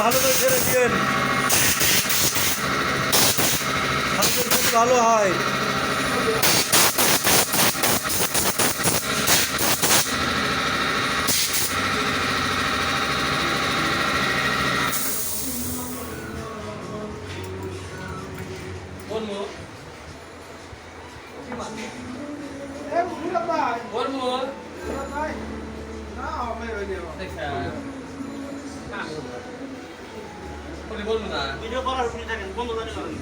ভালো করে ছেড়ে দিন, ভালো হয়। ভিডিও করার উপরে থাকেন, বন্ধ করে করেন।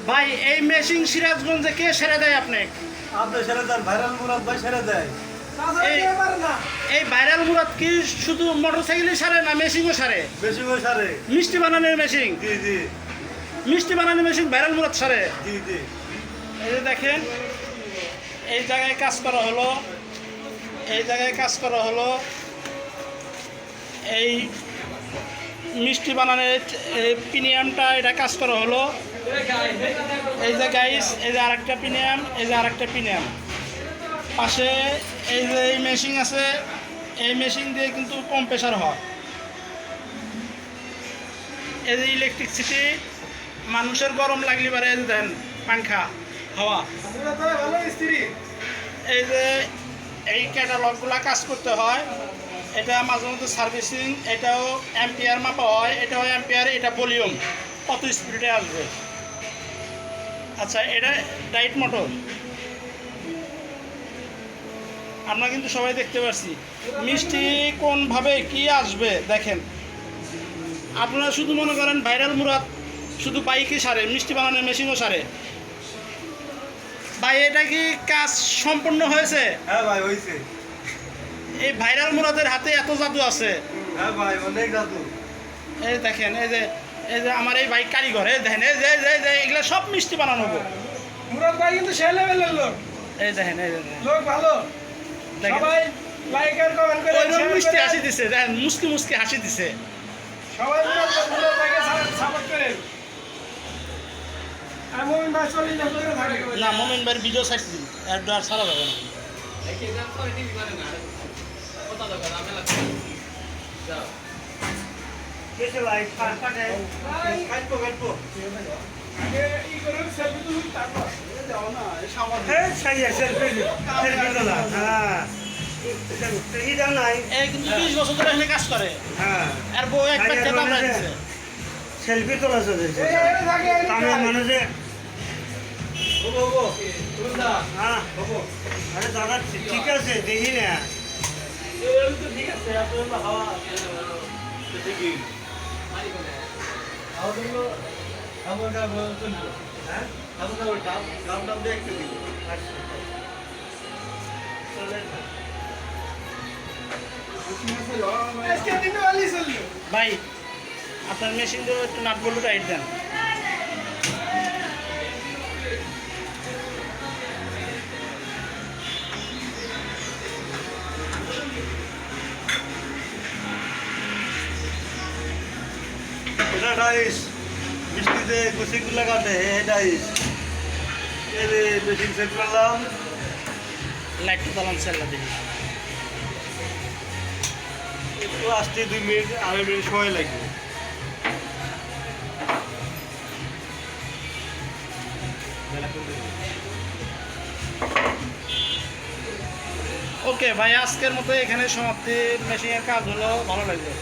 ভাই এই মেশিন সিরাজগঞ্জে কে সেরে দেয় আপনি? আপনি সেরে দেন, ভাইরাল মুরাদ ভাই সেরে দেয়। এই ভাইরাল মুরাদ কি শুধু মোটরসাইকেলই সারে না মেশিনও সারে? বেশি করে সারে। মিষ্টি বানানোর মেশিন, জি জি মিষ্টি বানানোর মেশিন ভাইরাল মুরাদ সারে। জি জি। এই যে দেখেন, এই জায়গায় কাজ করা হলো, এই জায়গায় কাজ করা হলো, এই মিষ্টি বানানোর প্রিমিয়ামটা এটা কাজ করা হলো। এই যে গাইস, এই যে আরেকটা প্রিমিয়াম, এই যে আরেকটা প্রিমিয়াম। পাশে এই যে এই মেশিন আছে, এই মেশিন দিয়ে কিন্তু কম্প্রেসার হয়। এই যে ইলেকট্রিসিটি, মানুষের গরম লাগলে পারে এই যে দেন পাংখা হাওয়া। এই যে এই ক্যাটালগুলো কাজ করতে হয়, এটা মাঝে মধ্যে সার্ভিসিং, এটাও অ্যাম্পিয়ার মাপা হয়, এটাও অ্যাম্পিয়ার, এটা ভলিউম কত স্পিডে আসবে। আচ্ছা, এটা ডাইট মোটর আমরা কিন্তু সবাই দেখতে পাচ্ছি। মিষ্টি কোনভাবে কি আসবে দেখেন। আপনারা শুধু মনে করেন ভাইরাল মুরাদ শুধু বাইকই সারে, মিষ্টি বানানোর মেশিনও সারে। ভাই এটা কি কাজ সম্পূর্ণ হয়েছে? হ্যাঁ ভাই হয়েছে। এই ভাইরাল মুরাদের হাতে এত জাদু আছে। হ্যাঁ ভাই অনেক জাদু। এই দেখেন, এই যে আমার এই বাইক কারিগর, এই দেখেন, এই যে এগুলো সব মিষ্টি বানানো হবে। মুরাদ ভাই কিন্তু সে লেভেলের লোক, এই দেখেন, এই দেখেন, লোক ভালো। দেখেন সবাই লাইক আর কমেন্ট করে ওইরকম মিষ্টি হাসি দিছে, দেখেন মুসকি মুসকি হাসি দিছে। সবাই মুরাদ ভাইকে সাপোর্ট করেন। আর মুমিন ভাই চলে না করে থাকে। না, মোমিন ভাইয়ের ভিডিও সাইজ দিন, আর সারা যাবে না। কেসে ভাই কাটে কাটবো কাটবো। আগে ই করে সেলফি তুলি, তারপর যাও না এই সামান। হ্যাঁ সেই সেলফি সেলফি তোলা। হ্যাঁ এই দাম নাই। এই কিন্তু 20 বছর ধরে এখানে কাজ করে, হ্যাঁ আর বউ এক প্যাকেট দাম দিচ্ছে। সেলফি তোলা চলেছে। এই থাকে তামিল মানুষে ওগো ওগো তুলদা হ্যাঁ ওগো আরে দাদা ঠিক আছে দেখি না। এই তো ঠিক আছে, আপনার হাওয়া দেখি মারি কোনে হাওয়া দিলো আমার কাছে চলবে। হ্যাঁ আমার কাছে দাম দেখতে দিল। আজকে দিনে वाली চললো। ভাই আপনার মেশিন দিয়ে একটু নাট বল্টু টাইট দেন। এটা ডাইস বৃষ্টিতে কুচিগুলো কাটে এই ডাইস এই মেশিন সেট করলাম। লাইটটা চালান সেল্লা দেখি। একটু আসতে 2 মিনিট 2.5 মিনিট সময় লাগবে। ওকে ভাই, আজকের মতো এখানে সমাপ্তি। মেশিনের কাজ হলো, ভালো লাগবে।